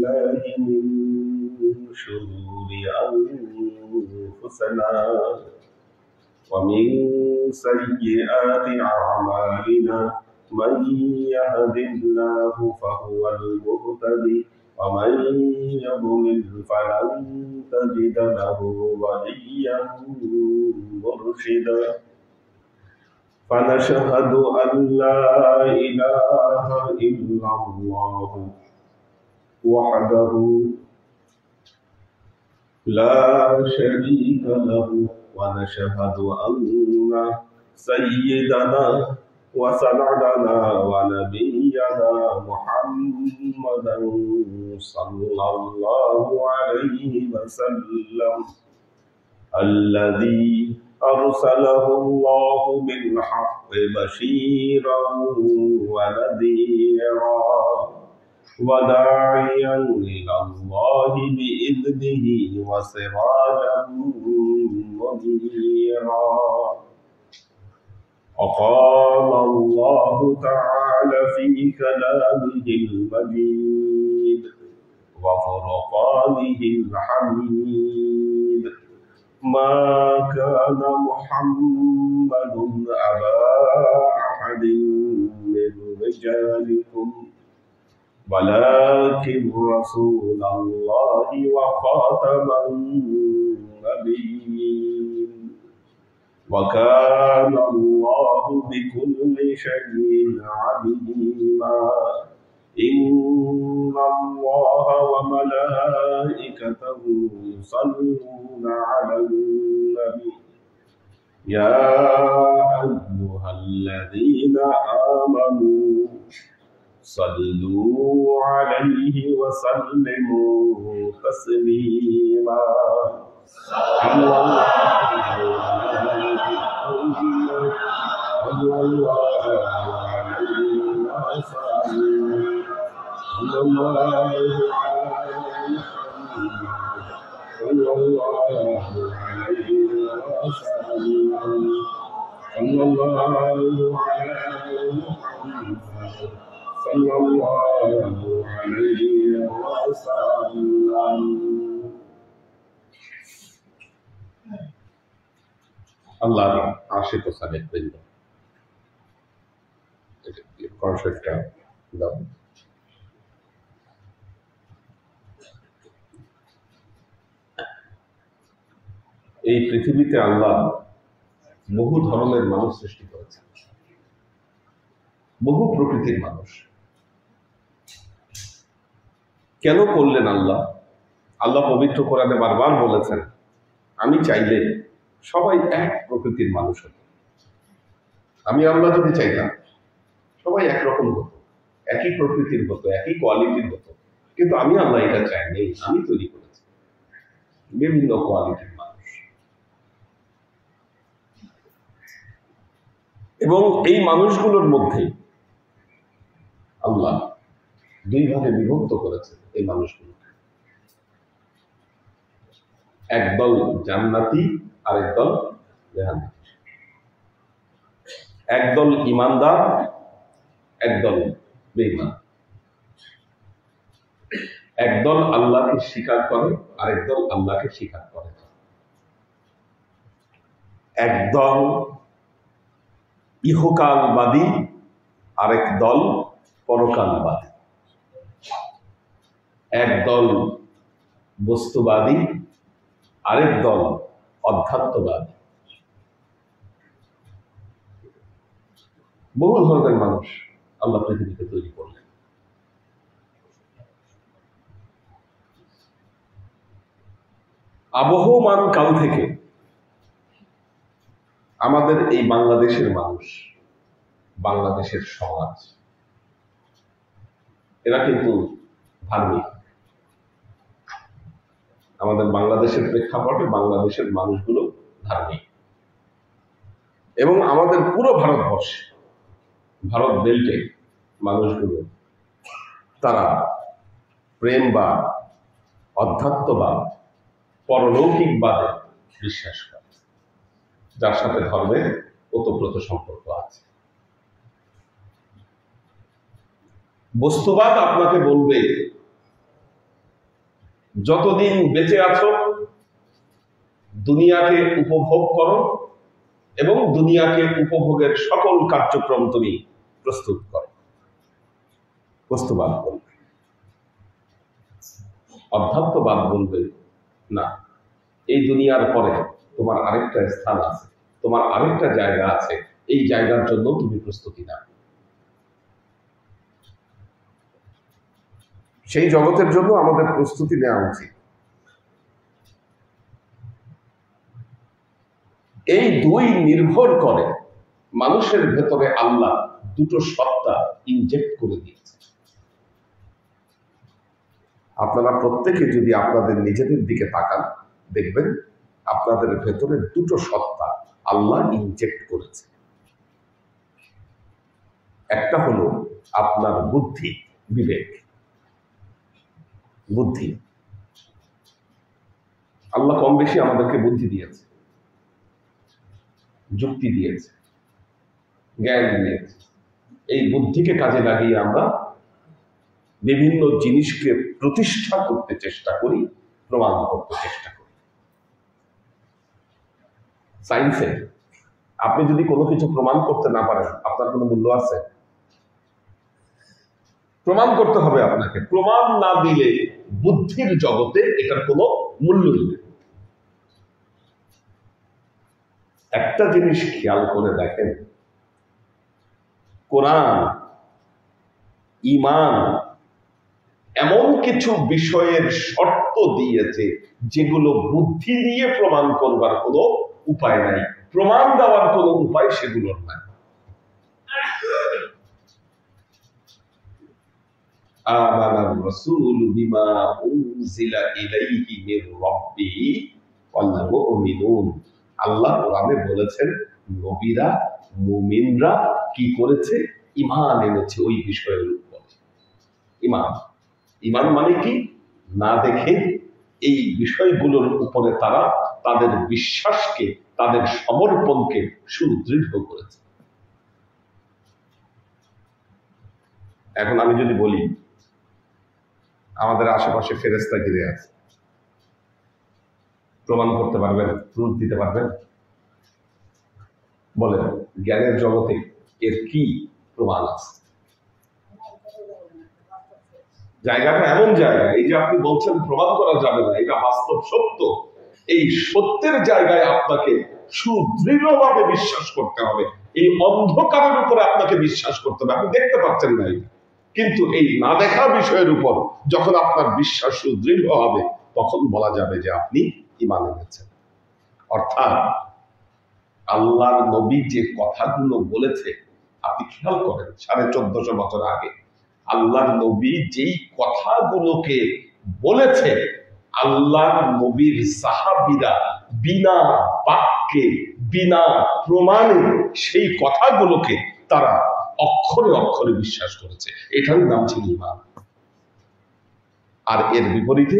بالله من شرور أنفسنا ومن سيئات أعمالنا من يهد الله فهو المهتدي ومن يضلل فلن تجد له وليا مرشدا فنشهد أن لا إله إلا الله وحده لا شريك له ونشهد أن سيدنا وسندنا ونبينا محمدا صلى الله عليه وسلم الذي أرسله الله بالحق بشيرا ونذيرا وداعيا إلى الله بإذنه وسراجا منيرا وقال الله تعالى في كلامه المجيد وفرقانه الحميد ما كان محمد أبا أحد من رجالكم ولكن رسول الله وخاتم النبيين وكان الله بكل شيء عليما إن الله وملائكته يصلون على النبي يا أيها الذين آمنوا صلوا عليه وسلموا تسليما আল্লাহর আশিক ও সালেক বৃন্দ, কনসেপ্টটা দাও। এই পৃথিবীতে আল্লাহ বহু ধরনের মানুষ সৃষ্টি করেছেন, বহু প্রকৃতির মানুষ। কেন করলেন আল্লাহ? আল্লাহ পবিত্র কোরআনে বারবার বলেছেন, আমি চাইলে সবাই এক প্রকৃতির মানুষ হতো। আমি আল্লাহ যদি চাইতাম সবাই একরকম হতো, একই প্রকৃতির হতো, একই কোয়ালিটির হতো, কিন্তু আমি আল্লাহ এটা চাইনি। আমি তৈরি করেছি বিভিন্ন কোয়ালিটির মানুষ, এবং এই মানুষগুলোর মধ্যে আল্লাহ দুই ভাগে বিভক্ত করেছেন এই মানুষগুলোকে। একদল জান্নাতি আর একদল জাহান্নামী, একদল ঈমানদার, একদল বেঈমান, একদল আল্লাহকে স্বীকার করে আর একদল আল্লাহকে স্বীকার করে, একদল ইহকালবাদী আর একদল পরকালবাদী, একদল বস্তুবাদী আরেক দল অধ্যাত্মবাদী। বহু ধরনের মানুষ আল্লাহ পৃথিবীতে তৈরি করলেন। আবহমান কাল থেকে আমাদের এই বাংলাদেশের মানুষ, বাংলাদেশের সমাজ, এরা কিন্তু ধার্মিক। আমাদের বাংলাদেশের প্রেক্ষাপটে বাংলাদেশের মানুষগুলো ধার্মিক, এবং আমাদের পুরো ভারতবর্ষে, ভারত বেল্টে মানুষগুলো তারা প্রেমবাদ, অধ্যাত্মবাদ, পরলৌকিকবাদে বিশ্বাস করে, যার সাথে ধর্মের ওতপ্রোত সম্পর্ক আছে। বস্তুবাদ আপনাকে বলবে যতদিন বেঁচে আছো দুনিয়াকে উপভোগ করো এবং দুনিয়াকে উপভোগের সকল কার্যক্রম তুমি প্রস্তুত করো। বস্তুবাদ বলবে, অধ্যাত্মবাদ বলবে না, এই দুনিয়ার পরে তোমার আরেকটা স্থান আছে, তোমার আরেকটা জায়গা আছে, এই জায়গার জন্য তুমি প্রস্তুতি নাও। সেই জগতের জন্য আমাদের প্রস্তুতি নেওয়া উচিত। এই দুই নির্ভর করে মানুষের ভেতরে আল্লাহ দুটো সত্তা ইনজেক্ট করে দিয়েছে। আপনারা প্রত্যেকে যদি আপনাদের নিজেদের দিকে তাকান দেখবেন আপনাদের ভেতরে দুটো সত্তা আল্লাহ ইনজেক্ট করেছে। একটা হলো আপনার বুদ্ধি, বিবেক। বুদ্ধি আল্লাহ কম বেশি আমাদেরকে বুদ্ধি দিয়েছে, যুক্তি দিয়েছে, জ্ঞান দিয়েছে। এই বুদ্ধিকে কাজে লাগিয়ে আমরা বিভিন্ন জিনিসকে প্রতিষ্ঠা করতে চেষ্টা করি, প্রমাণ করতে চেষ্টা করি। সায়েন্সে আপনি যদি কোনো কিছু প্রমাণ করতে না পারেন আপনার কোনো মূল্য আছে? প্রমাণ করতে হবে আপনাকে। প্রমাণ না দিলে বুদ্ধির জগতে এটার কোনো মূল্যই নেই। একটা জিনিস খেয়াল করে দেখেন, কোরআন, ঈমান এমন কিছু বিষয়ের শর্ত দিয়েছে যেগুলো বুদ্ধি দিয়ে প্রমাণ করবার কোনো উপায় নাই, প্রমাণ দেওয়ার কোনো উপায় সেগুলোর নাই। আমানার রাসূল বিমা উনজিলা ইলাইহি মির রাব্বিহি ওয়াল মুমিনুন। আল্লাহ কোরআনে বলেছেন নবীরা, মুমিনরা কি করেছে? ঈমান এনেছে ওই বিষয়ের উপর। ঈমান, ঈমান মানে কি? না দেখে এই বিষয়গুলোর উপরে তারা তাদের বিশ্বাসকে, তাদের সমর্পণকে সুদৃঢ় করেছে। এখন আমি যদি বলি আমাদের আশেপাশে ফেরেশতা ঘিরে আছে, প্রমাণ করতে পারবেন? প্রুফ দিতে পারবেন? বলেন, জ্ঞানের জগতে এর কি প্রমাণ আছে? জায়গাটা এমন জায়গা, এই যে আপনি বলছেন প্রমাণ করা যাবে না, এটা বাস্তব সত্য। এই সত্যের জায়গায় আপনাকে সুদৃঢ়ভাবে বিশ্বাস করতে হবে। এই অন্ধকারের উপরে আপনাকে বিশ্বাস করতে হবে। আপনি দেখতে পাচ্ছেন না এটা, কিন্তু এই না দেখা বিষয়ের উপর যখন আপনার বিশ্বাস সুদৃঢ় হবে তখন বলা যাবে যে আপনি ঈমান এনেছেন। অর্থাৎ আল্লাহর নবী যে কথাগুলো বলেছে আপনি খেয়াল করেন, 1450 বছর আগে আল্লাহর নবী যেই কথাগুলোকে বলেছে, আল্লাহর নবীর সাহাবীরা বিনা বাক্যে, বিনা প্রমাণে সেই কথাগুলোকে তারা অক্ষরে অক্ষরে বিশ্বাস করেছে। এটার নাম ছিল ঈমান। আর এর বিপরীতে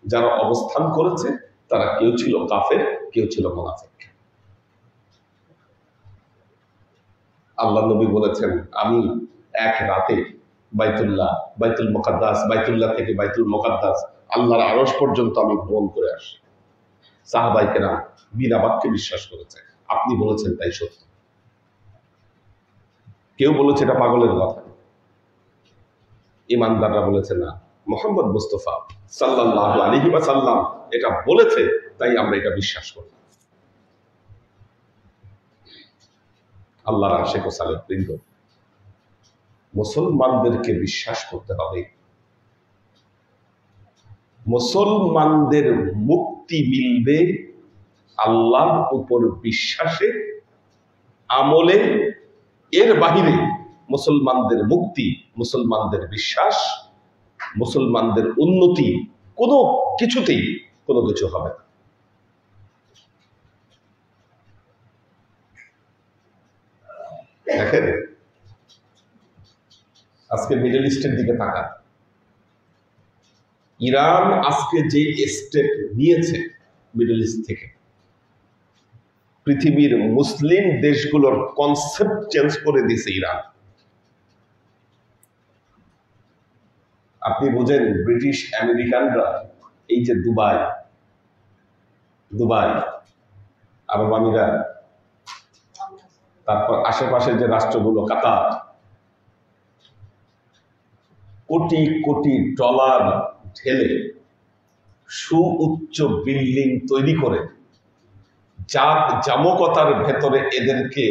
যারা অবস্থান করেছে তারা কেউ ছিল কাফের, কেউ ছিল মুনাফিক। আল্লাহ নবী বলেছেন আমি এক রাতে বাইতুল মুকাদ্দাস, বাইতুল্লাহ থেকে বাইতুল মুকাদ্দাস আল্লাহর আরশ পর্যন্ত আমি ভ্রমণ করে আসি। সাহাবায়ে কেরাম বিনা বাক্যে বিশ্বাস করেছে। আপনি বলেছেন তাই সত্য। কেউ বলেছে এটা পাগলের কথা, ইমানদাররা বলেছে না, মুহাম্মদ মুস্তাফা সাল্লাল্লাহু আলাইহি ওয়াসাল্লাম এটা বলেছে, তাই আমরা এটা বিশ্বাস করি। আল্লাহর আশিক ও সালেক বৃন্দ, মুসলমানদেরকে বিশ্বাস করতে হবে। মুসলমানদের মুক্তি মিলবে আল্লাহর উপর বিশ্বাসে, আমলে। এর বাহিরে মুসলমানদের মুক্তি, মুসলমানদের বিশ্বাস, মুসলমানদের উন্নতি কোনো কিছুতেই কোনো কিছু হবে না। দেখেন আজকে মিডল ইস্টের দিকে তাকান, ইরান আজকে যে স্টেপ নিয়েছে মিডল ইস্ট থেকে, পৃথিবীর মুসলিম দেশগুলোর কনসেপ্ট চেঞ্জ করে দিয়েছে ইরান। আপনি বুঝেন ব্রিটিশ আমেরিকানরা এই যে দুবাই, আরব আমিরাত, তারপর আশেপাশের যে রাষ্ট্রগুলো, কাতার, কোটি কোটি ডলার ঢেলে সুউচ্চ বিল্ডিং তৈরি করে জামকতার ভেতরে এদেরকে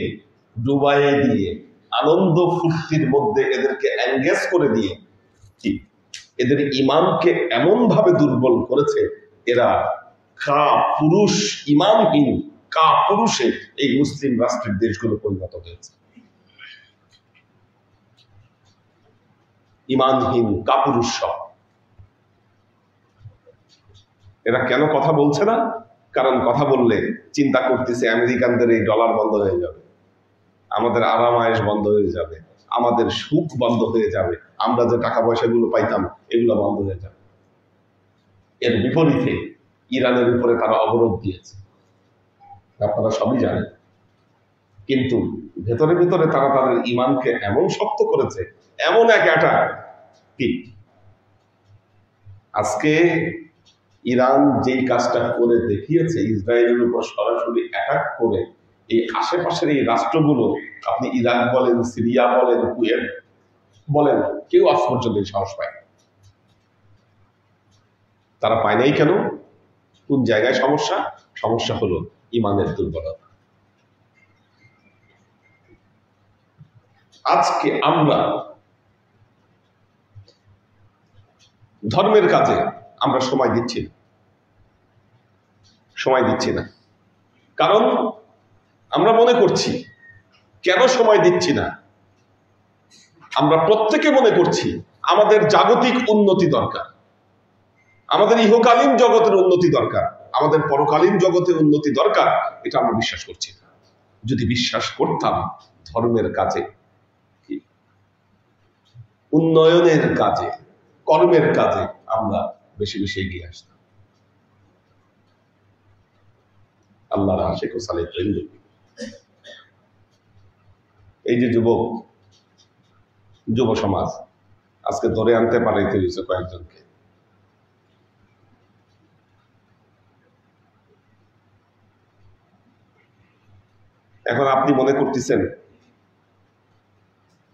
ডুবাইয়ে দিয়ে, আনন্দ ফুর্তির মধ্যে এদেরকে এঙ্গেজ করে দিয়ে এদের ইমানকে এমন ভাবে দুর্বল করেছে, এরা পুরুষ, ইমানহীন পুরুষে এই মুসলিম রাষ্ট্রের দেশগুলো পরিণত হয়েছে। ইমানহীন পুরুষ সব। এরা কেন কথা বলছে না? কারণ কথা বললে চিন্তা করতেছে আমেরিকানদের এই ডলার বন্ধ হয়ে যাবে, আমাদের আরাম আয়েশ বন্ধ হয়ে যাবে, আমাদের সুখ বন্ধ হয়ে যাবে, আমরা যে টাকা পয়সাগুলো পাইতাম এগুলো বন্ধ হয়ে যাবে। এর বিপরীতে ইরানের উপরে তারা অবরোধ দিয়েছে, আপনারা সবই জানেন। কিন্তু ভেতরে ভেতরে তারা তাদের ইমানকে এমন শক্ত করেছে, এমন এক অ্যাটাক। কি আজকে ইরান যেই কাজটা করে দেখিয়েছে, ইসরায়েলের উপর সরাসরি অ্যাটাক করে এই আশেপাশের এই রাষ্ট্রগুলো, আপনি ইরাক বলেন, সিরিয়া বলেন, কুয়েত বলেন, কেউ আজ পর্যন্ত সাহস পায় না। তারা পায় নাই কেন? কোন জায়গায় সমস্যা? সমস্যা হলো ইমানের দুর্বলতা। আজকে আমরা ধর্মের কাজে আমরা সময় দিচ্ছি না। কারণ আমরা মনে করছি, কেন সময় দিচ্ছি না? আমরা প্রত্যেকে মনে করছি আমাদের জাগতিক উন্নতি দরকার, আমাদের ইহকালীন জগতের উন্নতি দরকার, আমাদের পরকালীন জগতের উন্নতি দরকার। এটা আমরা বিশ্বাস করছি না। যদি বিশ্বাস করতাম, ধর্মের কাজে, উন্নয়নের কাজে, কর্মের কাজে আমরা বেশি বেশি এগিয়ে আসতাম। আল্লাহর আশিক ও সালেহ প্রেম। এই যে যুব সমাজ আজকে ধরে আনতে পারাইতে হয়েছে কয়েকজনকে। এখন আপনি মনে করতেছেন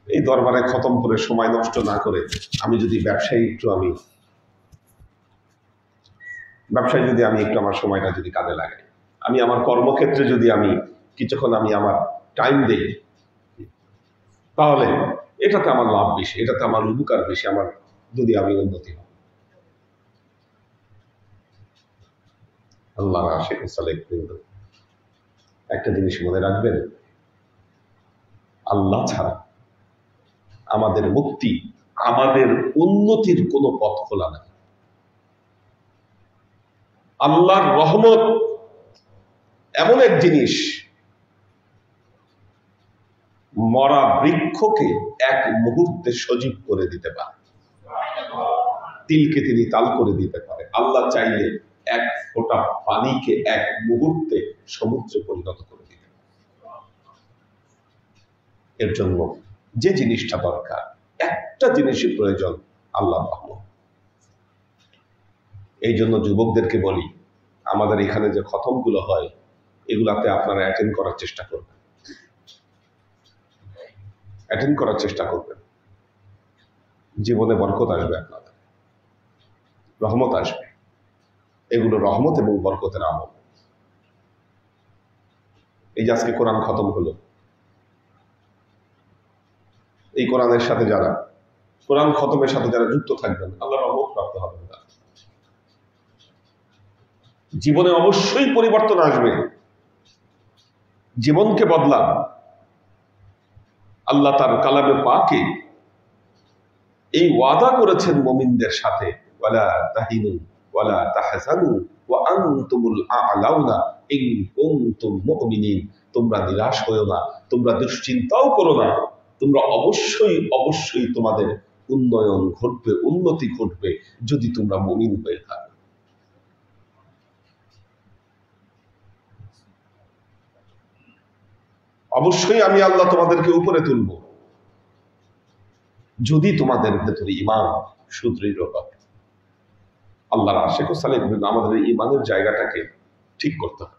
এই দরবারে খতম করে সময় নষ্ট না করে আমি যদি ব্যবসায় যদি আমি একটু আমার সময়টা যদি কাজে লাগাই, আমি আমার কর্মক্ষেত্রে যদি আমি কিছুক্ষণ আমার টাইম দেই, তাহলে এটাতে আমার লাভ বেশি, এটাতে আমার উপকার বেশি, আমার যদি আমি উন্নতি হই। আল্লাহ আশিক সালেহ একটা জিনিস মনে রাখবেন, আল্লাহ ছাড়া আমাদের মুক্তি, আমাদের উন্নতির কোনো পথ খোলা নাই। আল্লাহর রহমত এমন এক জিনিস, মরা বৃক্ষকে এক মুহূর্তে সজীব করে দিতে পারে, তিলকে তিনি তাল করে দিতে পারে। আল্লাহ চাইলে এক ফোঁটা পানিকে এক মুহূর্তে সমুদ্রে পরিণত করে দিতে পারে। এর জন্য যে জিনিসটা দরকার, একটা জিনিসই প্রয়োজন, আল্লাহ রহমত। এই জন্য যুবকদেরকে বলি, আমাদের এখানে যে খতমগুলো হয় এগুলাতে আপনারা অ্যাটেন্ড করার চেষ্টা করবেন, জীবনে বরকত আসবে, আপনাদের রহমত আসবে। এগুলো রহমত এবং বরকতের আমল। এই যে আজকে কোরআন খতম হলো, এই কোরআনের সাথে যারা, কোরআন খতমের সাথে যারা যুক্ত থাকবেন, আল্লাহ রহমত প্রাপ্ত হবেন। জীবনে অবশ্যই পরিবর্তন আসবে, জীবনকে বদলান। আল্লাহ তার কালামে পাকে এই ওয়াদা করেছেন মুমিনদের সাথে, ওয়ালা তাহিনু ওয়ালা তাহজানু ওয়া আনতুমুল আ'লাউনা ইন কুনতুম মুমিনিন। তোমরা নিরাশ হয়ো না, তোমরা দুশ্চিন্তাও করো না, তোমরা অবশ্যই তোমাদের উন্নয়ন ঘটবে, উন্নতি ঘটবে যদি তোমরা মুমিন হয়ে থাকো। অবশ্যই আমি আল্লাহ তোমাদেরকে উপরে তুলব যদি তোমাদের ভেতরে ঈমান সুদৃঢ় হয়। আল্লাহর আশিক ও সালেক আমাদের ইমানের জায়গাটাকে ঠিক করতে হবে।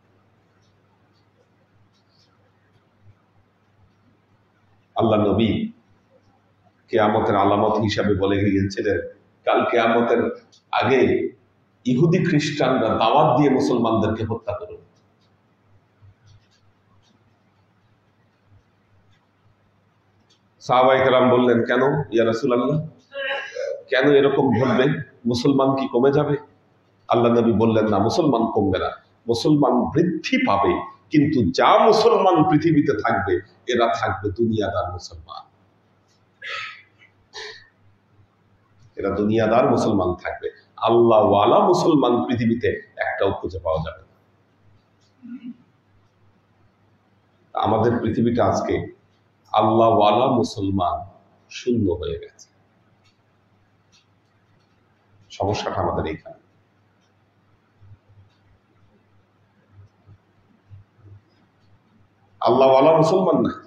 আল্লাহ নবী কিয়ামতের আলামত হিসাবে বলে গিয়েছিলেন, কাল কিয়ামতের আগে ইহুদি খ্রিস্টানরা দাওয়াত দিয়ে মুসলমানদেরকে হত্যা করবে। সাহাবায়ে কেরাম বললেন, কেন ইয়া রাসূলুল্লাহ, কেন এরকম ঘটবে? মুসলমান কি কমে যাবে? আল্লাহ নবী বললেন, না, মুসলমান কমবে না, মুসলমান বৃদ্ধি পাবে, কিন্তু যা মুসলমান পৃথিবীতে থাকবে এরা থাকবে দুনিয়াদার মুসলমান। এরা দুনিয়াদার মুসলমান থাকবে, আল্লাহ ওয়ালা মুসলমান পৃথিবীতে একটাও খুঁজে পাওয়া যাবে না। আমাদের পৃথিবীটা আজকে আল্লাহ ওয়ালা মুসলমান শূন্য হয়ে গেছে। সমস্যাটা আমাদের এইখানে। আল্লাহ ওয়ালা মুসলমান নাই।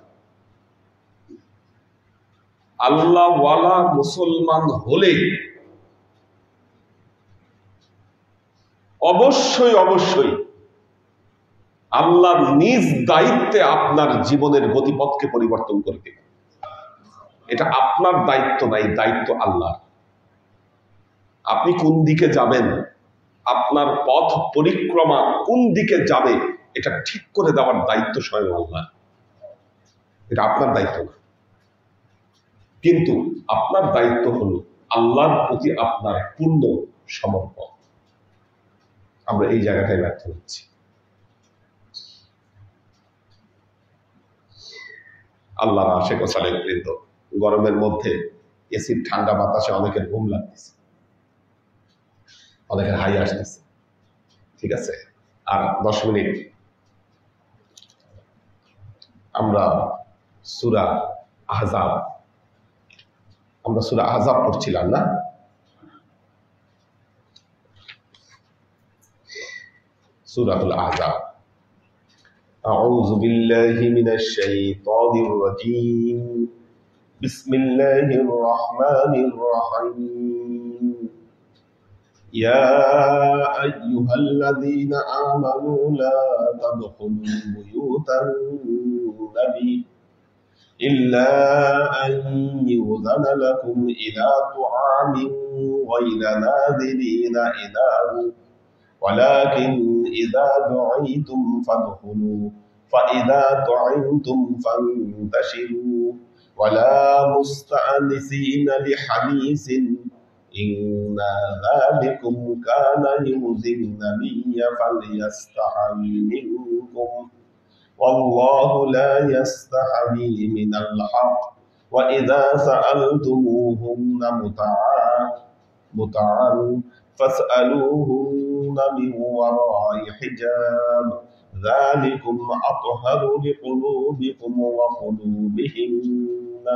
আল্লাহ ওয়ালা মুসলমান হলে অবশ্যই অবশ্যই আল্লাহর নিজ দায়িত্বে আপনার জীবনের গতিপথকে পরিবর্তন করে দেবে। এটা আপনার দায়িত্ব নাই, দায়িত্ব আল্লাহর। আপনি কোন দিকে যাবেন, আপনার পথ পরিক্রমা কোন দিকে যাবে, এটা ঠিক করে দেওয়ার দায়িত্ব স্বয়ং আল্লাহ। এটা আপনার দায়িত্ব না, কিন্তু আপনার দায়িত্ব হলো আল্লাহর প্রতি আপনার পূর্ণ সমর্পণ। আমরা এই জায়গাটায় ব্যর্থ হচ্ছি। আল্লাহর আশিক ও সালেক বৃন্দ, গরমের মধ্যে এসির ঠান্ডা বাতাসে অনেকের ঘুম লাগতেছে, অনেকের হাই আসতেছে, ঠিক আছে? আর 10 মিনিট আমরা সূরা আহজাব পড়ছিলাম না? সূরাতুল আহজাব। أعوذ بالله من الشيطان الرجيم بسم الله الرحمن الرحيم يا أيها الذين آمنوا لا تدخلوا بيوت النبي إلا أن يؤذن لكم إلى طعام غير ناظرين إناه ولكن إذا دعيتم فادخلوا فإذا طعمتم فانتشروا ولا مستأنسين لحديث إن ذلكم كان يؤذي النبي فليستحي منكم والله لا يستحي من الحق وإذا سألتموهن متعا فاسألوهن من وراء حجاب ذلكم أطهر لقلوبكم وقلوبهن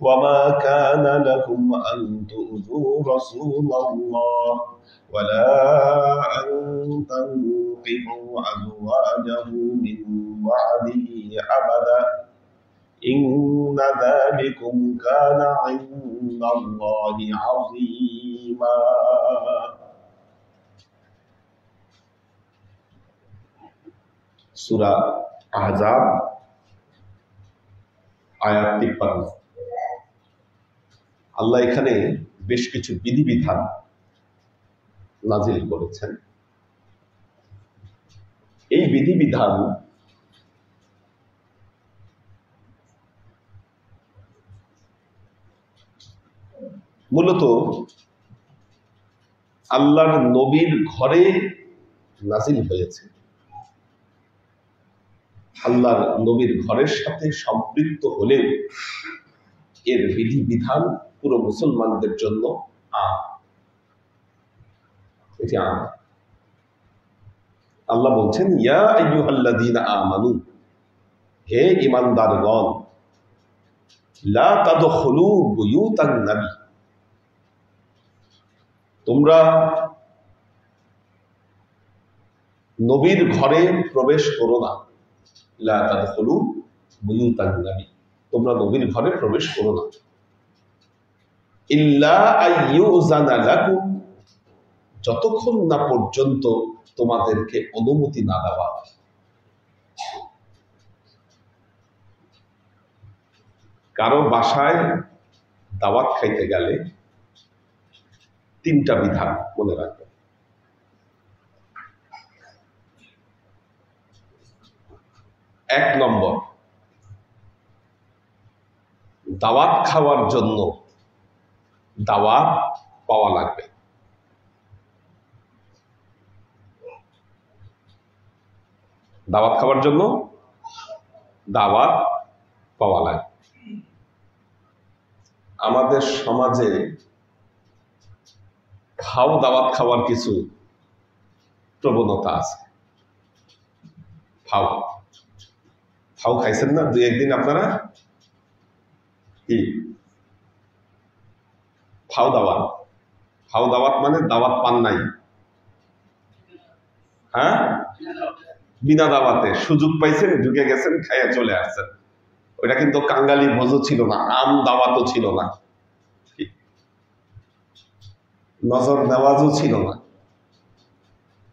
وما كان لكم أن تؤذوا رسول الله ولا أن تنكحوا أزواجه من بعده أبدا إن ذلكم كان عند الله عظيما সূরা আহজাব আয়াত 53। আল্লাহ এখানে বেশ কিছু বিধিবিধান নাজিল করেছেন। এই বিধিবিধান মূলত আল্লাহর নবীর ঘরে নাজিল হয়েছে। আল্লাহর নবীর ঘরের সাথে সম্পৃক্ত হলেও এর বিধিবিধান পুরো মুসলমানদের জন্য এটি আম। আল্লাহ বলছেন, ইয়া আইয়ুহাল্লাযীনা আমানু, হে ঈমানদারগণ, লা তাদখুলু বুয়ুতান নবী, তোমরা নবীর ঘরে প্রবেশ করো না। লা তাদখুলু বুয়ুতান নবী, তোমরা নবীর ঘরে প্রবেশ করো না। ইল্লা আইয়ুযানা লাকুম, যতক্ষণ না পর্যন্ত তোমাদেরকে অনুমতি না দেওয়া। কারো বাসায় দাওয়াত খাইতে গেলে 3টা বিধান মনে রাখবেন। এক নম্বর, দাওয়াত খাওয়ার জন্য দাওয়াত পাওয়া লাগবে। দাওয়াত খাওয়ার জন্য দাওয়াত পাওয়া লাগবে। আমাদের সমাজে খাও দাওয়াত খাওয়ার কিছু প্রবণতা আছে। ফাও ফাও খাইছেন না 2-1 দিন আপনারা? কি ফাও দাওয়াত? ফাও দাওয়াত মানে দাওয়াত পান নাই, হ্যাঁ, বিনা দাওয়াতে সুযোগ পাইছেন, ঢুকে গেছেন, খাইয়া চলে আসছেন। ওইটা কিন্তু কাঙ্গালি ভোজও ছিল না, আম দাওয়াতও ছিল না, নজর নেওয়াজও ছিল না।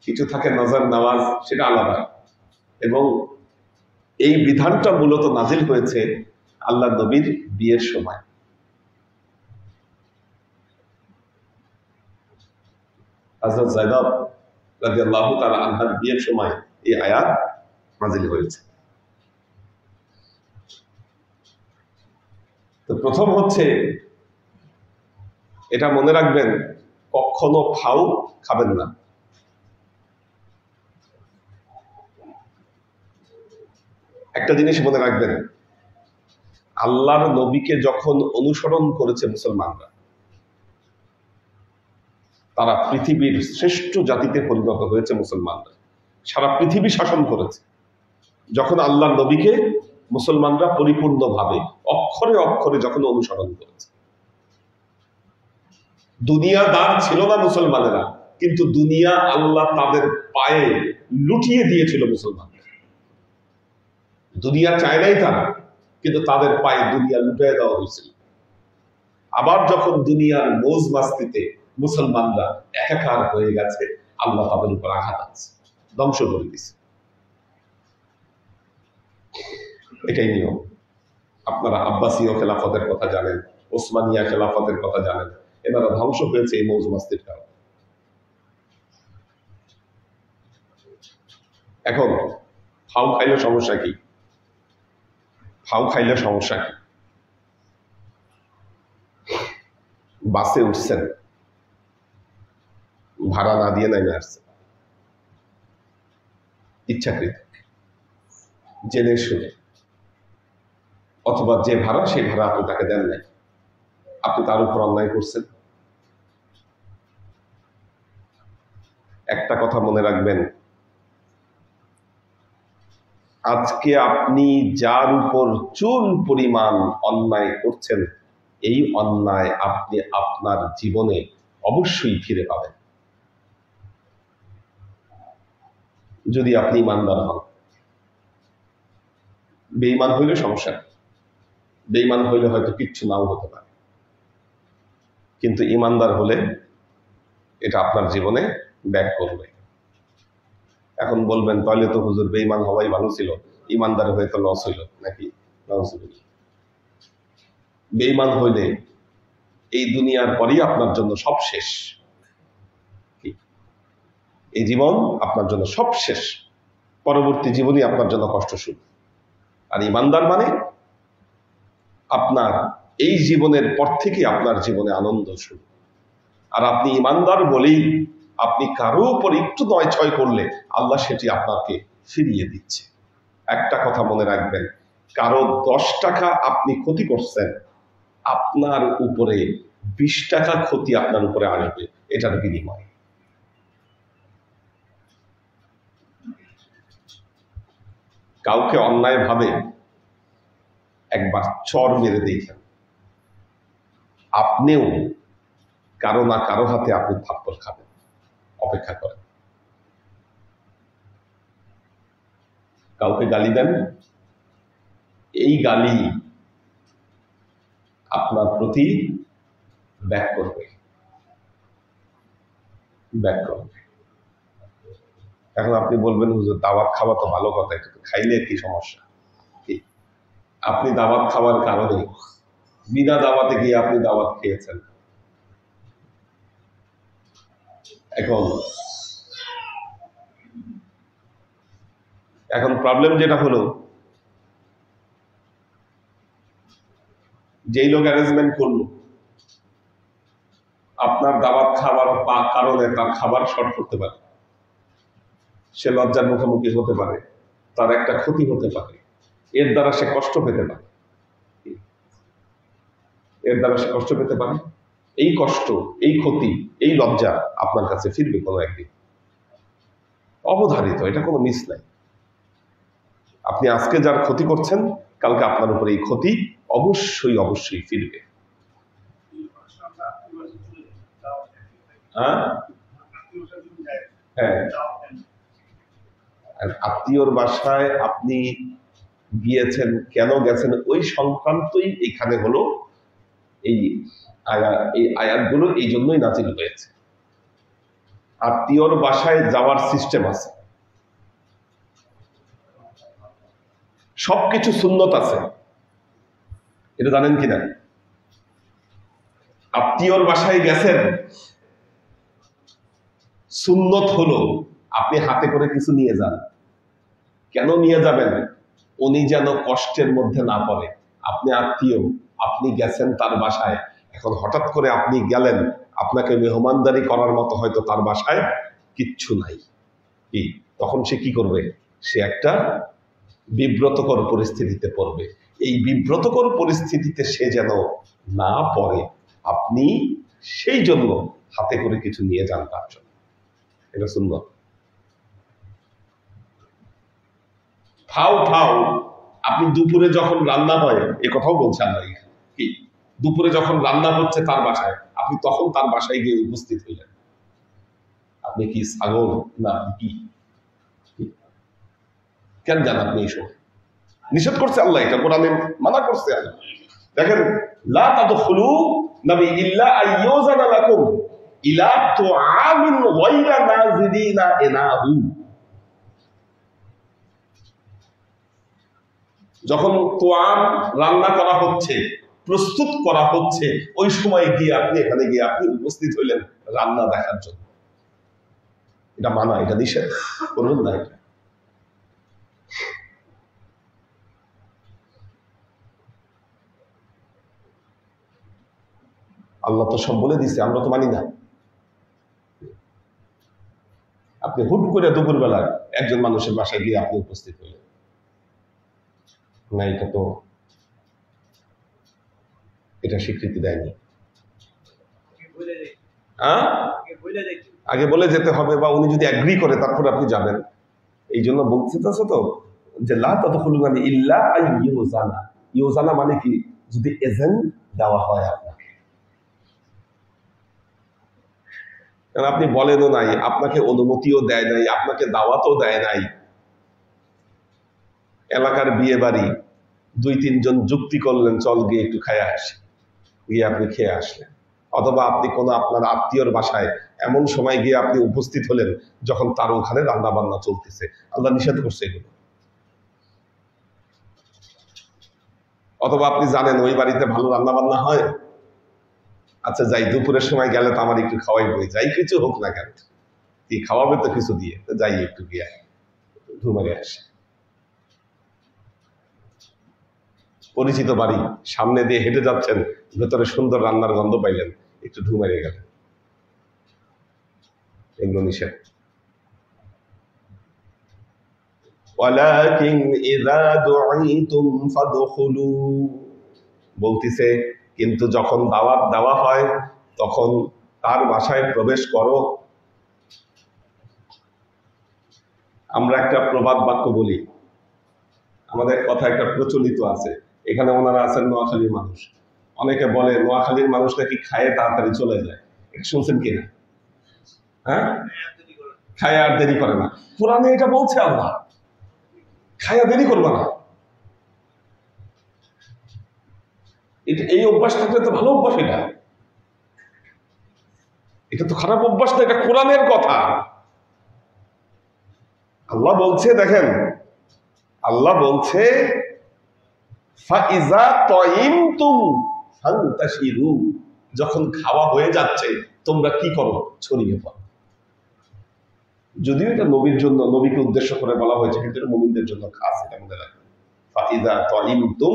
কিছু থাকে নজর নেওয়াজ, সেটা আলাদা। এবং এই বিধানটা মূলত নাজিল হয়েছে আল্লাহ নবীর বিয়ের সময়। হযরত যায়েনব রাদিয়াল্লাহু তাআলা আনহার বিয়ের সময় এই আয়াত নাজিল হয়েছে। তো প্রথম হচ্ছে, এটা মনে রাখবেন, কখনো ফাও খাবেন না। একটা জিনিস মনে রাখবেন, আল্লাহর নবীকে যখন অনুসরণ করেছে মুসলমানরা, তারা পৃথিবীর শ্রেষ্ঠ জাতিতে পরিণত হয়েছে। মুসলমানরা সারা পৃথিবী শাসন করেছে যখন আল্লাহর নবীকে মুসলমানরা পরিপূর্ণভাবে অক্ষরে অক্ষরে যখন অনুসরণ করেছে। দুনিয়াদার ছিল না মুসলমানেরা, কিন্তু দুনিয়া আল্লাহ তাদের পায়ে লুটিয়ে দিয়েছিল। মুসলমান দুনিয়া চায় নাই তারা, কিন্তু তাদের পায়ে দুনিয়া লুটিয়ে দেওয়া হয়েছিল। আবার যখন দুনিয়ার মৌজ মাস্তিতে মুসলমানরা একাকার হয়ে গেছে, আল্লাহ তাদের উপর আঘাত আছে, ধ্বংস করে দিচ্ছে। এটাই নিয়ম। আপনারা আব্বাসীয় খেলাফতের কথা জানেন, ওসমানিয়া খেলাফতের কথা জানেন, এনারা ধ্বংস হয়েছে এই মৌজ মাস্তির কারণে। এখন ফাউ খাইলে সমস্যা কি? ফাউ খাইলে সমস্যা কি? বাসে উঠছেন, ভাড়া না দিয়ে নেমে আসছেন, ইচ্ছাকৃত, জেনে শুনে, অথবা যে ভাড়া সেই ভাড়া আপনি তাকে দেন নাই, আপনি তার উপর অন্যায় করছেন। একটা কথা মনে রাখবেন, আজকে আপনি যার উপর চুল পরিমাণ অন্যায় করছেন, এই অন্যায় আপনি আপনার জীবনে অবশ্যই ফিরে পাবেন, যদি আপনি ইমানদার হন। বেঈমান হইলে সমস্যা, বেঈমান হইলে হয়তো কিচ্ছু নাও হতে পারে, কিন্তু ইমানদার হলে এটা আপনার জীবনে ব্যাক করবে। এখন বলবেন, তাহলে তো হুজুর বেঈমান হওয়াই ভালো ছিল, ইমানদার হয়ে তো লস হইল নাকি? বেঈমান হইলে এই দুনিয়ার পরই আপনার জন্য সব শেষ। এই জীবন আপনার জন্য সব শেষ, পরবর্তী জীবনই আপনার জন্য কষ্ট শুরু। আর ইমানদার মানে আপনার এই জীবনের পর থেকে আপনার জীবনে আনন্দ শুরু। আর আপনি ইমানদার বলেই আপনি কারো উপর একটু নয় ছয় করলে আল্লাহ সেটি আপনাকে ফিরিয়ে দিচ্ছে। একটা কথা মনে রাখবেন, কারো 10 টাকা আপনি ক্ষতি করছেন, আপনার উপরে 20 টাকা ক্ষতি আপনার উপরে আসবে, এটার বিনিময়। কাউকে অন্যায় ভাবে একবার চর মেরে দেখেন, আপনিও কারো না কারো হাতে আপনি থাপ্পড় খাবেন, অপেক্ষা করেন। কাউকে গালি দেন, এই গালি আপনার প্রতি ব্যাক করবে। ব্যাক করবে। এখন আপনি বলবেন হুজুর দাওয়াত খাওয়া তো ভালো কথা, এটা খাইলে কি সমস্যা? আপনি দাওয়াত খাওয়ার কারণে বিনা দাওয়াতে গিয়ে আপনি দাওয়াত খেয়েছেন। এখন এখন প্রবলেম যেটা হলো, যেই লোক অ্যারেঞ্জমেন্ট করলো আপনার দাওয়াত খাওয়ার কারণে তার খাবার শর্ট করতে পারে, সে লজ্জার মুখোমুখি হতে পারে, তার একটা ক্ষতি হতে পারে, এর দ্বারা সে কষ্ট পেতে পারে, এর দ্বারা সে কষ্ট পেতে পারে। এই কষ্ট, এই ক্ষতি, এই লজ্জা আপনার কাছে ফিরবে কোনো একদিন, অবধারিত, এটা কোনো মিস নাই। আপনি আজকে যার ক্ষতি করছেন, কালকে আপনার উপরে এই ক্ষতি অবশ্যই অবশ্যই ফিরবে। হ্যাঁ হ্যাঁ, আত্মীয়র বাসায় আপনি গিয়েছেন, কেন গেছেন ওই সংক্রান্তই এখানে হলো এই আয়াতগুলো এই জন্যই নাজিল হয়েছে। আত্মীয়র বাসায় যাওয়ার সিস্টেম আছে, সবকিছু সুন্নত আছে, এটা জানেন কিনা? আত্মীয়র বাসায় গেছেন, সুন্নত হলো আপনি হাতে করে কিছু নিয়ে যান। কেন নিয়ে যাবেন? উনি যেন কষ্টের মধ্যে না পড়ে। আপনি আত্মীয়, আপনি গেছেন তার বাসায়, এখন হঠাৎ করে আপনি গেলেন, আপনাকে মেহমানদারি করার মতো হয়তো তার বাসায় কিচ্ছু নাই, কি তখন সে কি করবে? সে একটা বিব্রতকর পরিস্থিতিতে পড়বে। এই বিব্রতকর পরিস্থিতিতে সে যেন না পড়ে, আপনি সেই জন্য হাতে করে কিছু নিয়ে যান তার জন্য, এটা সুন্নত। ফাও ফাও আপনি দুপুরে যখন রান্না হয়, এ কথাও বলছে আল্লাহ, কি দুপুরে যখন রান্না হচ্ছে তার বাসায়, আপনি তখন তার বাসায় গিয়ে উপস্থিত হইলেন। আপনি কি ছাগল না কি? কেন জান আপনি এই সময়? নিষেধ করছে আল্লাহ, এটা কোরআনে মানা করছে আল্লাহ। দেখেন, লা তাদখুলু নবী ইল্লা আইয়ুযানা লাকুম ইলা তুআমিন গায়রা নাযিরিনা ইনাহু। যখন তোয়াম রান্না করা হচ্ছে, প্রস্তুত করা হচ্ছে, ওই সময় গিয়ে আপনি এখানে গিয়ে আপনি উপস্থিত হইলেন রান্না দেখার জন্য। এটা মানা, এটা নিষেধ করবেন না। এটা আল্লাহ তো সব বলে দিচ্ছে, আমরা তো মানি না। আপনি হুট করে দুপুরবেলা একজন মানুষের বাসায় গিয়ে আপনি উপস্থিত হইলেন না, এটা তো এটা স্বীকৃতি দেয়নি। আগে বলে যেতে হবে, বা উনি যদি অ্যাগ্রি করে তারপরে আপনি যাবেন। এই জন্য বলতে চাচ্ছ তো যে লা তাদখুলু মানে ইল্লা আইয়ুযানা। ইউজানা মানে কি? যদি এজেন্ট দেওয়া হয় আপনাকে, কারণ আপনি বলেনও নাই, আপনাকে অনুমতিও দেয় নাই, আপনাকে দাওয়াতও দেয় নাই। এলাকার বিয়ে বাড়ি, 2-3 জন যুক্তি করলেন, চল গিয়ে একটু খেয়ে আসি, গিয়ে আপনি খেয়ে আসলেন। অথবা আপনি কোনো আপনার আত্মীয়র বাসায় এমন সময় গিয়ে আপনি উপস্থিত হলেন যখন তার ওখানে রান্না বান্না চলতেছে। আল্লাহ নিষেধ করছে এগুলো। অথবা আপনি জানেন ওই বাড়িতে ভালো রান্না বান্না হয়, আচ্ছা যাই, দুপুরের সময় গেলে তো আমার একটু খাওয়াই বই, যাই কিছু হোক না কেন, কি খাওয়াবে তো কিছু দিয়ে, যাই একটু গিয়ে ঘুমারে আসে। পরিচিত বাড়ি, সামনে দিয়ে হেঁটে যাচ্ছেন, ভেতরে সুন্দর রান্নার গন্ধ পাইলেন, একটু ঢুমারে গেলেন, এগুলো নিষেধ। ওয়ালাকিন ইযা দুঈতুম ফাদখুলু, বলতিছে কিন্তু যখন দাওয়াত দেওয়া হয় তখন তার বাসায় প্রবেশ করো। আমরা একটা প্রবাদ বাক্য বলি, আমাদের কথা একটা প্রচলিত আছে, এখানে ওনারা আছেন নোয়াখালীর মানুষ, অনেকে বলে নোয়াখালীর মানুষ নাকি খায়ে তাড়াতাড়ি চলে যায়। এটা শুনছেন কিনা? হ্যাঁ, খায় আর দেরি করে না। কোরআনে এটা বলছে আল্লাহ, খায়া দেরি করবে না। এই অভ্যাস থাকলে তো ভালো অভ্যাস, এটা তো খারাপ অভ্যাস না, এটা কোরআনের কথা। আল্লাহ বলছে, দেখেন আল্লাহ বলছে ফাইজা তাইমতুম ফান্তাশিরু, যখন খাওয়া হয়ে যাচ্ছে তোমরা কি করো, ছড়িয়ে পড়ো। যদিও এটা নবীর জন্য, নবীকে উদ্দেশ্য করে বলা হয়েছে, কিন্তু এটা মুমিনদের জন্য খাস, এটা মনে রাখবেন। ফাইজা তাইমতুম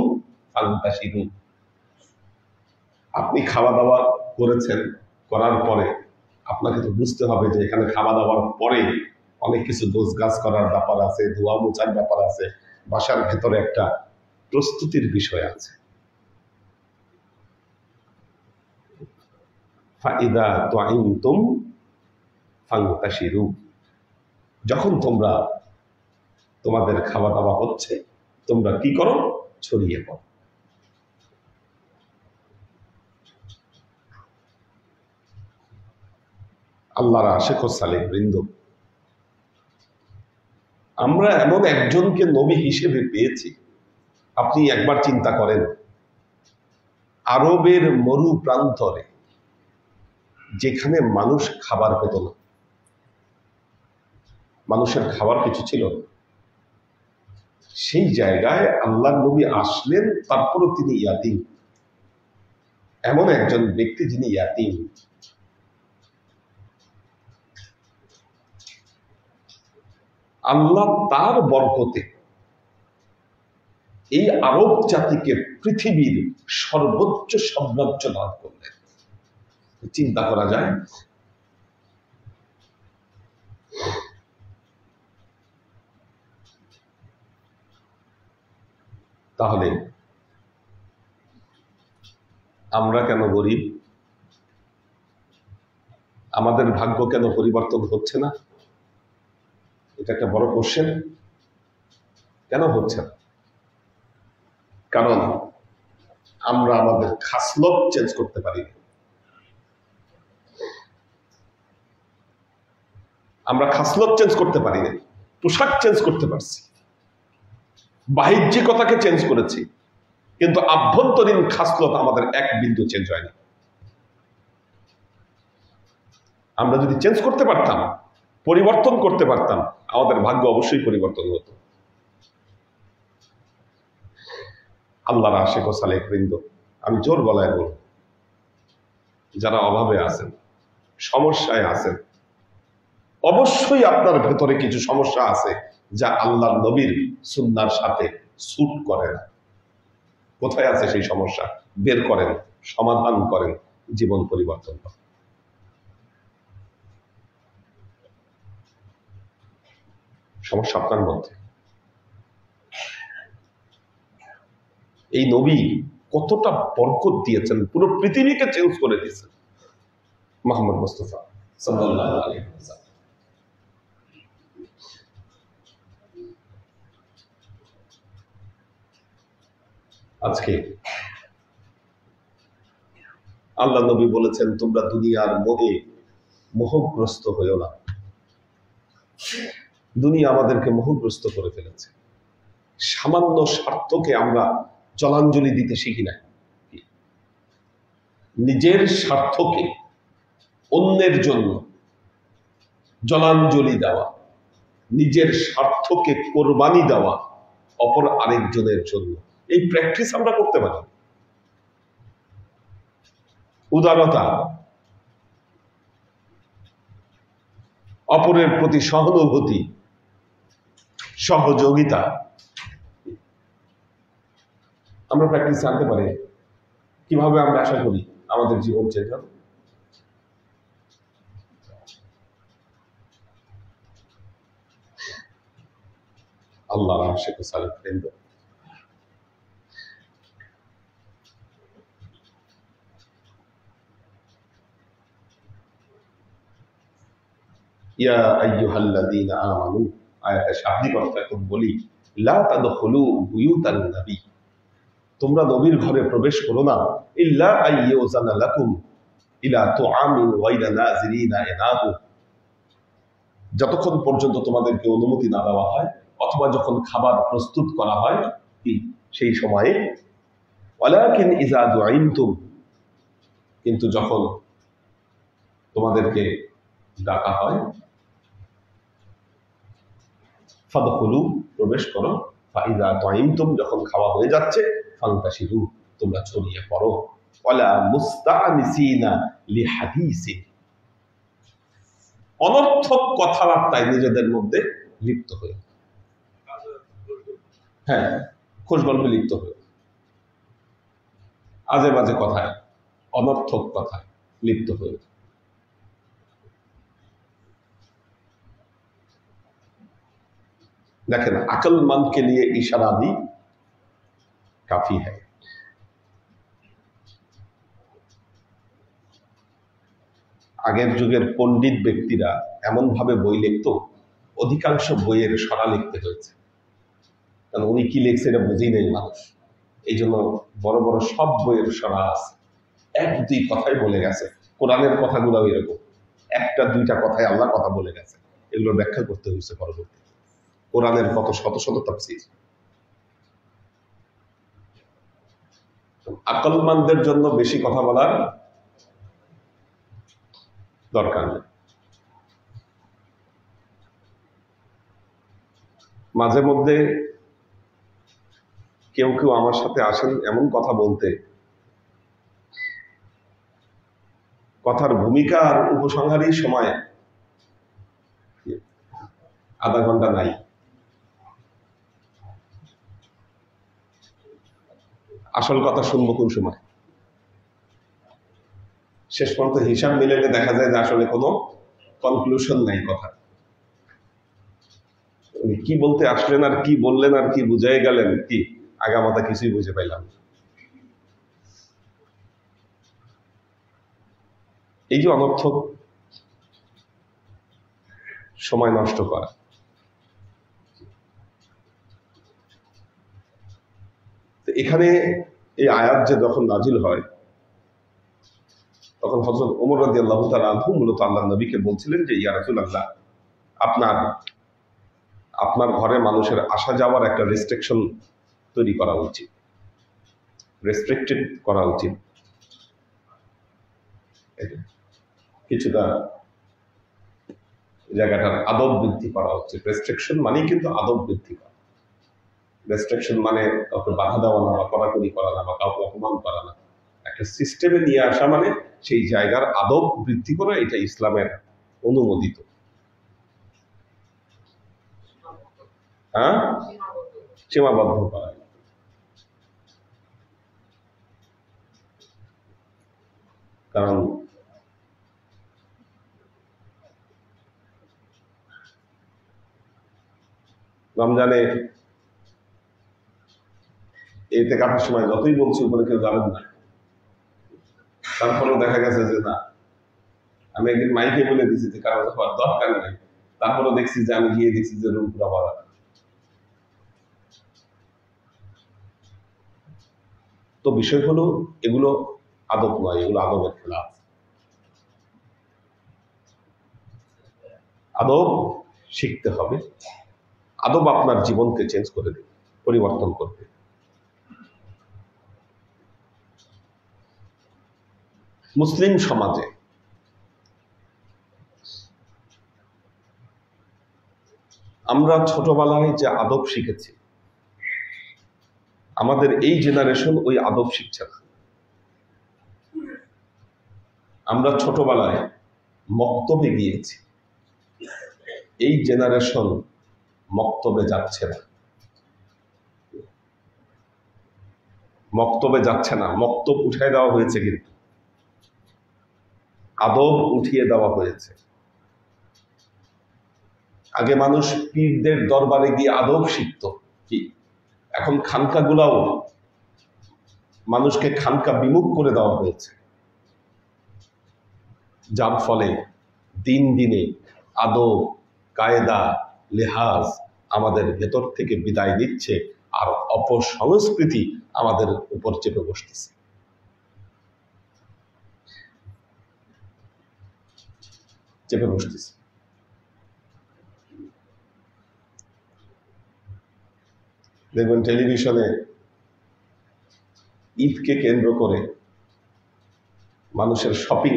ফান্তাশিরু, আপনি খাওয়া দাওয়া করেছেন, করার পরে আপনাকে তো বুঝতে হবে যে এখানে খাওয়া দাওয়ার পরে অনেক কিছু গোছগাছ করার ব্যাপার আছে, ধোয়া মোছার ব্যাপার আছে, বাসার ভেতরে একটা প্রস্তুতির বিষয় আছে। ফাইদা তাইমতুম ফান্তাশিরু, যখন তোমরা তোমাদের খাওয়া দাওয়া হচ্ছে তোমরা কি করো, ছড়িয়ে পড়ো। আল্লাহর আশিক ও সালেক বৃন্দ, আমরা এমন একজনকে নবী হিসেবে পেয়েছি। আপনি একবার চিন্তা করেন, আরবের মরু প্রান্তরে যেখানে মানুষ খাবার পেত না, মানুষের খাবার কিছু ছিল না, সেই জায়গায় আল্লাহর নবী আসলেন, তারপরও তিনি ইয়াতিম, এমন একজন ব্যক্তি যিনি ইয়াতিম। আল্লাহ তার বরকতে এই আরব জাতিকে পৃথিবীর সর্বোচ্চ সাম্রাজ্য দান করলেন। চিন্তা করা যায়? তাহলে আমরা কেন গরিব? আমাদের ভাগ্য কেন পরিবর্তন হচ্ছে না? এটা একটা বড় কোশ্চেন। কেন হচ্ছে না? কারণ আমরা আমাদের খাসলত চেঞ্জ করতে পারি না। আমরা খাসলত চেঞ্জ করতে পারি না, পোশাক চেঞ্জ করতে পারছি, বাহ্যিকতাকে চেঞ্জ করেছি, কিন্তু আভ্যন্তরীণ খাসলত আমাদের এক বিন্দু চেঞ্জ হয়নি। আমরা যদি চেঞ্জ করতে পারতাম, পরিবর্তন করতে পারতাম, আমাদের ভাগ্য অবশ্যই পরিবর্তন হতো। আল্লাহর আশিক ও সালেক বৃন্দ, আমি জোর গলায় বলব, যারা অভাবে আছেন, সমস্যায় আছেন, অবশ্যই আপনার ভেতরে কিছু সমস্যা আছে যা আল্লাহর নবীর সুন্নাহর সাথে স্যুট করে না। কোথায় আছে সেই সমস্যা? বের করেন, সমাধান করেন, জীবন পরিবর্তন করেন। সমস্যা আপনার মধ্যে। এই নবী কতটা বরকত দিয়েছেন, পুরো পৃথিবীকে চেঞ্জ করে দিয়েছেন। মুহাম্মদ মুস্তাফা সাল্লাল্লাহু আলাইহি ওয়াসাল্লাম। আজকে আল্লাহ নবী বলেছেন, তোমরা দুনিয়ার মোহে মোহগ্রস্ত হইও না। দুনিয়া আমাদেরকে মোহগ্রস্ত করে ফেলেছে। সামান্য স্বার্থকে আমরা জলাঞ্জলি দিতে শিখি না। নিজের স্বার্থকে অন্যের জন্য জলাঞ্জলি দেওয়া, নিজের স্বার্থকে কোরবানি দেওয়া অপর আরেকজনের জন্য, এই প্র্যাকটিস আমরা করতে পারি। উদারতা, অপরের প্রতি সহানুভূতি, সহযোগিতা আমরা প্র্যাকটিস আনতে পারি। কিভাবে আমরা আশা করি আমাদের জীবন চেঞ্জ হবে? আল্লাহর আশিক ও সালেক বৃন্দ, ইয়া আইয়ুহাল্লাযীনা আমানু, আয়াতের শাব্দিক অর্থ এখন বলি, লা তাদখুলু বুয়ুতান নবী, তোমরা নবীর ঘরে প্রবেশ করো না, ইল্লা আইয়ুযানা লাকুম ইলা তুআমিন গায়রা নাযিরিনা ইনাহু, যতক্ষণ পর্যন্ত তোমাদেরকে অনুমতি না দেওয়া হয়, অথবা যখন খাবার প্রস্তুত করা হয় সেই সময়ে, ওয়ালাকিন ইযা দুইনতুম, কিন্তু যখন তোমাদেরকে ডাকা হয়, ফাদখুলু, প্রবেশ করো, ফাইযা তাইমতুম, যখন খাওয়া হয়ে যাচ্ছে, ফান্তাশিরু, তোমরা ছড়িয়ে পড়ো, ওয়ালা মুস্তানিসিনা লিহাদিসি, অনর্থক কথাবার্তায় নিজেদের মধ্যে লিপ্ত হয়ে, হ্যাঁ, খোশ গল্পে লিপ্ত হয়ে, আজে বাজে কথায়, অনর্থক কথায় লিপ্ত হয়ে। দেখেন, আকলমंद के लिए इशारा भी काफी है। আগের যুগের পণ্ডিত ব্যক্তিরা এমন ভাবে বই লিখত, অধিকাংশ বইয়ের সরা লিখতে হয়েছে, কারণ উনি কি লিখছে এটা বুঝেই নেই মানুষ। এই জন্য বড় বড় সব বইয়ের সরা আছে, এক দুই কথাই বলে গেছে। কোরআনের কথাগুলো এরকম, একটা দুইটা কথায় আল্লাহ কথা বলে গেছে, এগুলো ব্যাখ্যা করতে হয়েছে পরবর্তী। কোরআনের কত শত শত তাফসীর। আকলমানদের জন্য বেশি কথা বলার দরকার নেই। মাঝে মধ্যে কেউ কেউ আমার সাথে আসেন এমন কথা বলতে, কথার ভূমিকা আর উপসংহারই সময় আধা ঘন্টা নাই। আসল কথা শুনবো কোন সময়? শেষ পর্যন্ত হিসাব মিলালে দেখা যায় যে আসলে কোনো কনক্লুশন নাই কথা। উনি কি বলতে আসলেন আর কি বললেন আর কি বুঝাই গেলেন, কি আগামাথা কিছুই বুঝে পাইলাম। এই যে অনর্থক সময় নষ্ট করা, এখানে এই আয়াত যে যখন নাজিল হয় তখন হযরত ওমর রাদিয়াল্লাহু তাআলা আনহু মূলত আল্লাহর নবীকে বলছিলেন যে ইয়া রাসূলুল্লাহ, আপনার ঘরে মানুষের আসা যাওয়ার একটা রেস্ট্রিকশন তৈরি করা উচিত, রেস্ট্রিক্টেড করা উচিত, কিছুটা জায়গাটার আদব বৃদ্ধি করা উচিত। রেস্ট্রিকশন মানেই কিন্তু আদব বৃদ্ধি করা। রেস্ট্রিকশন মানে কাউকে বাধা দেওয়া না, বা কড়াকড়ি করা না, বা কাউকে অপমান করা না। একটা সিস্টেমে নিয়ে আসা মানে সেই জায়গার আদব বৃদ্ধি করা, এটা ইসলামের অনুমোদিত। হ্যাঁ, সীমাবদ্ধ করা। কারণ রমজানে ইতিকাফের সময় যতই বলছি উপরে কেউ যাবেন না, তারপরেও দেখা গেছে যে না, আমি একদিন মাইকে বলে দিচ্ছি যে কারো যাওয়ার দরকার নেই, তারপরেও দেখছি যে আমি গিয়ে দেখছি যে রুম পুরো ভরা। তো বিষয় হলো এগুলো আদব নয়, এগুলো আদবের খেলাফ। আদব শিখতে হবে, আদব আপনার জীবনকে চেঞ্জ করে দেবে, পরিবর্তন করবে। মুসলিম সমাজে আমরা ছোটবেলায় যে আদব শিখেছি, আমাদের এই জেনারেশন ওই আদব শিখছে না। আমরা ছোটবেলায় মক্তবে গিয়েছি, এই জেনারেশন মক্তবে যাচ্ছে না। মক্তবে যাচ্ছে না, মক্তব উঠিয়ে দেওয়া হয়েছে, কিন্তু আদব উঠিয়ে দেওয়া হয়েছে। আগে মানুষ পীরদের দরবারে গিয়ে আদব শিখত, কি এখন খানকাগুলাও মানুষকে খানকা বিমুখ করে দেওয়া হয়েছে, যার ফলে দিন দিনে আদব, কায়দা, লেহাজ আমাদের ভেতর থেকে বিদায় নিচ্ছে, আর অপসংস্কৃতি আমাদের উপর চেপে বসতেছে। দেখবেন টেলিভিশনে ঈদকে কেন্দ্র করে মানুষের শপিং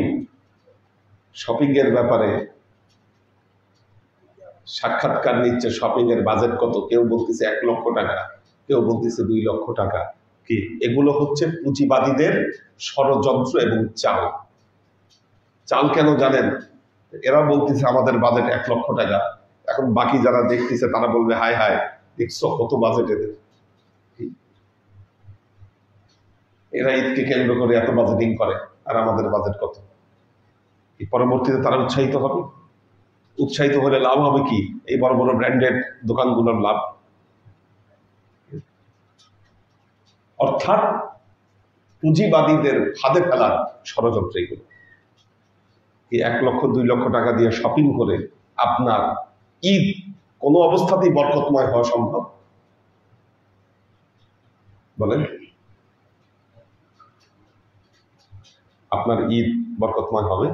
শপিং এর ব্যাপারে সাক্ষাৎকার নিচ্ছে, শপিং এর বাজেট কত, কেউ বলতেছে 1,00,000 টাকা, কেউ বলতেছে 2,00,000 টাকা। কি এগুলো হচ্ছে পুঁজিবাদীদের ষড়যন্ত্র এবং চাল। চাল কেন জানেন? এরা বলতেছে আমাদের বাজেট 1,00,000 টাকা, এখন বাকি যারা দেখতেছে তারা বলবে হায় হায় দেখছো কত বাজেট এদের। এরা ঈদকে কেন্দ্র করে এত বাজেটিং করে, আর আমাদের বাজেট কত। পরবর্তীতে তারা উৎসাহিত হবে। উৎসাহিত হলে লাভ হবে কি? এই বড় বড় ব্র্যান্ডেড দোকানগুলোর লাভ। অর্থাৎ পুঁজিবাদীদের ফাঁদে ফেলার ষড়যন্ত্র এগুলো। 1,00,000-2,00,000 টাকা দিয়ে শপিং করে আপনার ঈদ কোনো অবস্থাতেই বরকতময় হওয়া সম্ভব? বলেন, আপনার ঈদ বরকতময় হবে?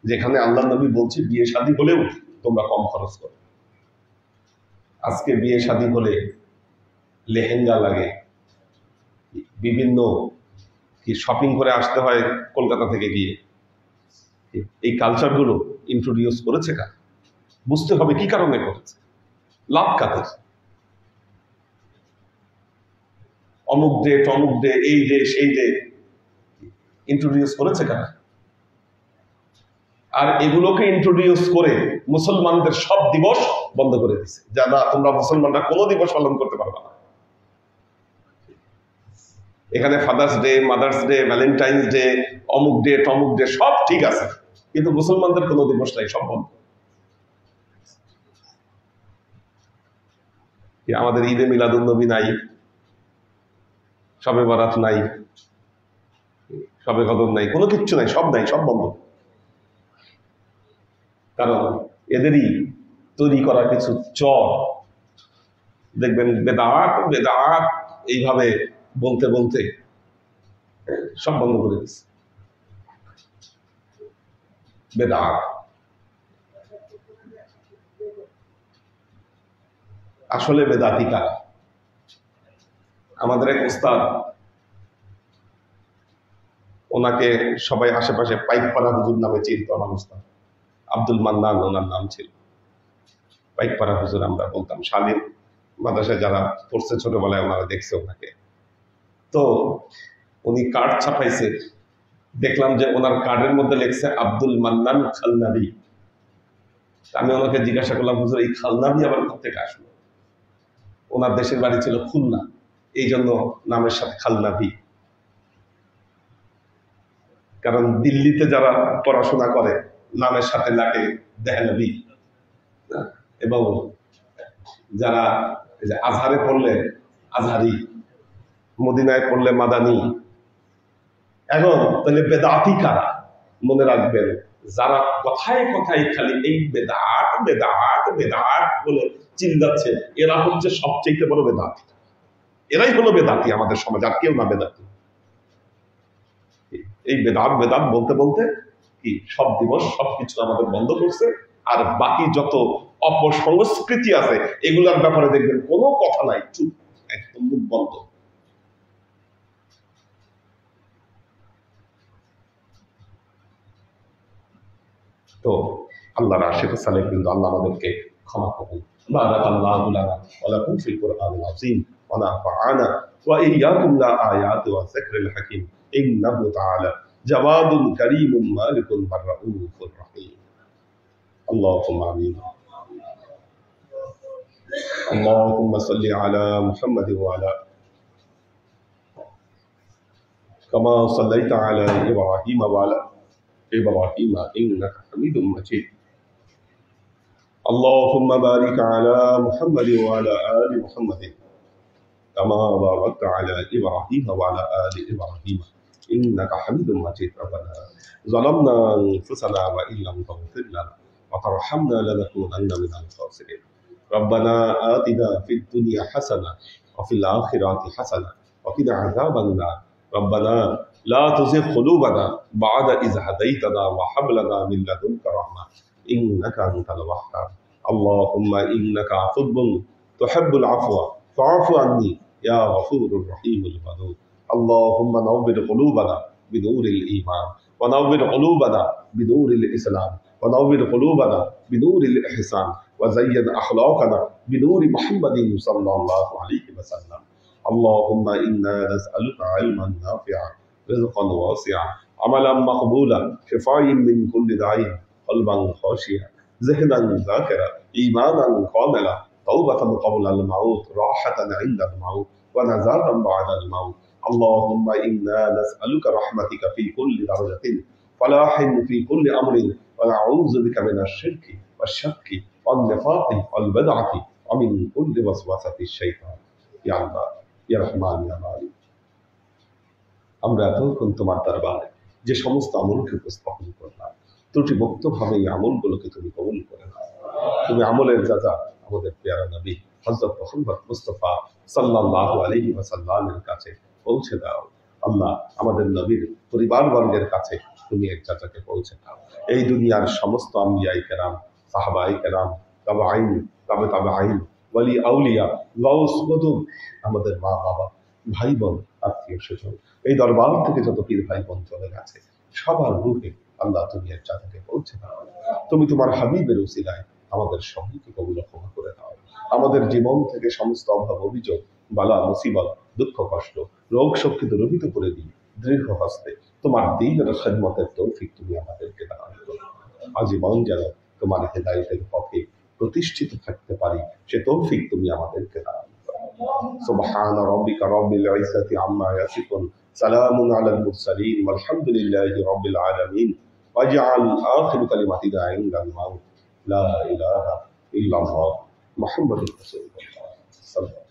যেখানে আল্লাহ নবী বলছে বিয়ে শাদী হলেও তোমরা কম খরচ করো। আজকে বিয়ে শাদী হলে লেহেঙ্গা লাগে, বিভিন্ন কি শপিং করে আসতে হয় কলকাতা থেকে গিয়ে। এই কালচারগুলো ইন্ট্রোডিউস করেছে কার? বুঝতে হবে কি কারণে করেছে, লাভ কাদের। অমুক ডে এই ডে সেই ডে ইন্ট্রোডিউস করেছে কারা? আর এগুলোকে ইন্ট্রোডিউস করে মুসলমানদের সব দিবস বন্ধ করে দিচ্ছে, যা না তোমরা মুসলমানরা কোনো দিবস পালন করতে পারবে না। এখানে father's day, mother's day, Valentine's day, অমুক ডে টমুক ডে সব ঠিক আছে, কিন্তু মুসলমানদের কোনো দিবস নাই, সব বন্ধ। আমাদের ঈদে মিলাদুন নবী নাই, শবে বরাত নাই, শবে কদর নাই, কোনো কিচ্ছু নাই, সব নাই, সব বন্ধ। কারণ এদেরই তৈরি করা কিছু চর, দেখবেন বেদাত বেদাত এইভাবে বলতে বলতে সব বন্ধ করে দিচ্ছে। বেদাত আসলে বেদাতি কারা? আমাদের এক উস্তাদ, ওনাকে সবাই আশেপাশে পাইকপাড়া হুজুর নামে চিনত। আমার উস্তাদ আব্দুল মান্নান ওনার নাম ছিল। পাইকপাড়া হুজুর আমরা বলতাম। শালীন মাদ্রাসায় যারা পড়ছে ছোটবেলায় ওনারা দেখছে ওনাকে। তো উনি কার্ড ছাপাইছে, দেখলাম যে ওনার কার্ডের মধ্যে লেখছে আব্দুল মান্নান খালনাবি। আমি ওনাকে জিজ্ঞাসা করলাম, হুজুর এই খালনাবি আবার কোথেকে আসলো? ওনার দেশের বাড়ি ছিল খুলনা, এই জন্য নামের সাথে খালনাবি। কারণ দিল্লিতে যারা পড়াশোনা করে নামের সাথে লাগে দেহলবি, এবং যারা আজহারে পড়লে আজহারি, মদিনায় পড়লে মাদানি। এখন তাহলে বেদাতি কারা? মনে রাখবেন, যারা কথায় কথায় খালি এই বেদাত বেদাত বেদাত বলে চিল্লাচ্ছে, এরা হচ্ছে সবচেয়ে বড় বেদাতি। এরাই হলো বেদাতি আমাদের সমাজ, আর কেউ না বেদাতি। এই বেদাত বেদাত বলতে বলতে কি সব দিবস সবকিছু আমাদের বন্ধ করছে। আর বাকি যত অপসংস্কৃতি আছে এগুলোর ব্যাপারে দেখবেন কোনো কথা নাই, চুপ, একদম মুখ বন্ধ। তো আল্লাহর আশিক সালেহ কিন্তু আল্লাহ আমাদেরকে ক্ষমা করুন। বারাকাল্লাহু লানা ওয়া লাকুম ফিল কুরআনিল আযীম ওয়া নাফা'আনা ওয়া ইয়্যাকুম লা আয়াতি ওয়া যিকরিল হাকীম ইন্নাহু তাআলা জাওয়াদুন কারীমুন মালিকুন রাউফুর রহিম। আল্লাহুম্মা আমিন। আল্লাহুম্মা সাল্লি আলা মুহাম্মাদ ওয়া আলা কামা সাল্লাইতা আলা ইব্রাহিম ওয়া আলা إبراهيم إنك حميد مجيد. اللهم بارك على محمد وعلى آل محمد كما باركت على إبراهيم وعلى آل إبراهيم إنك حميد مجيد. ربنا ظلمنا أنفسنا وإن لم تغفر لنا وترحمنا لنكونن من الخاسرين. ربنا آتنا في الدنيا حسنة وفي الآخرة حسنة وقنا عذاب النار. ربنا لا تزغ قلوبنا بعد إذ هديتنا وهب لنا من لدنك رحمة إنك أنت الوهاب. اللهم إنك عفو تحب العفو فاعف عني يا غفور رحيم الودود. اللهم نور قلوبنا بنور الإيمان ونور قلوبنا بنور الإسلام ونور قلوبنا بنور الإحسان وزين أخلاقنا بنور محمد صلى الله عليه وسلم. اللهم إنا نسألك علما نافعا رزقا واسعا عملا مقبولا شفاء من كل داء قلبا خاشعا ذهنا ذاكرا إيمانا كاملا توبة قبل الموت راحة عند الموت ونجاة بعد الموت. اللهم إنا نسألك رحمتك في كل درجة فلاح في كل أمر ونعوذ بك من الشرك والشك والنفاق والبدعة ومن كل وسوسة الشيطان. يا الله يا رحمن يا مالك আমরা এতক্ষণ তোমার দরবারে যে সমস্ত আমলকে উপস্থাপন করলাম ত্রুটিমুক্তভাবে এই আমলগুলোকে তুমি কবুল করে নাও। তুমি আমলের যাজা আমাদের প্যারা নবী হযরত মুহাম্মদ মুস্তাফা সাল্লাল্লাহু আলাইহি ওয়াসাল্লামের কাছে পৌঁছে দাও। আল্লাহ আমাদের নবীর পরিবারবর্গের কাছে তুমি এক যাজাকে পৌঁছে দাও। এই দুনিয়ার সমস্ত আম্বিয়ায়ে কেরাম সাহাবায়ে কেরাম তাবেঈন তাবেঈন ওয়ালি আউলিয়া গাউস কুতুব আমাদের মা বাবা ভাই বোন আত্মীয় স্বজন এই দরবার থেকে যত পীর ভাই বোন চলে গেছে সবার রূপে আল্লাহ তুমি এক জায়গাকে পৌঁছে দাও। তুমি তোমার হাবিবের উসিলায় আমাদের সবাইকে কবুল ক্ষমা করে দাও। আমাদের জীবন থেকে সমস্ত অভাব অভিযোগ বালা মুসিবত দুঃখ কষ্ট রোগ শক্তি দূরীভূত করে দিই দৃঢ় হস্তে তোমার দ্বীনের খেদমতের তৌফিক তুমি আমাদেরকে দান করো। আজীবন যেন তোমার হেদায়েতের পথে প্রতিষ্ঠিত থাকতে পারি সে তৌফিক তুমি আমাদেরকে দান করো। সুবহান রাব্বিকা রাব্বিল ইজ্জাতি আম্মা ইয়াসিফুন সালামুন আলাল মুরসালিন ওয়ালহামদুলিল্লাহি রাব্বিল আলামিন ওয়াজআল আখির কালিমাতিনা ইনদাল মাউত লা ইলাহা ইল্লাল্লাহ মুহাম্মাদুর রাসূলুল্লাহ সাল্লাল্লাহু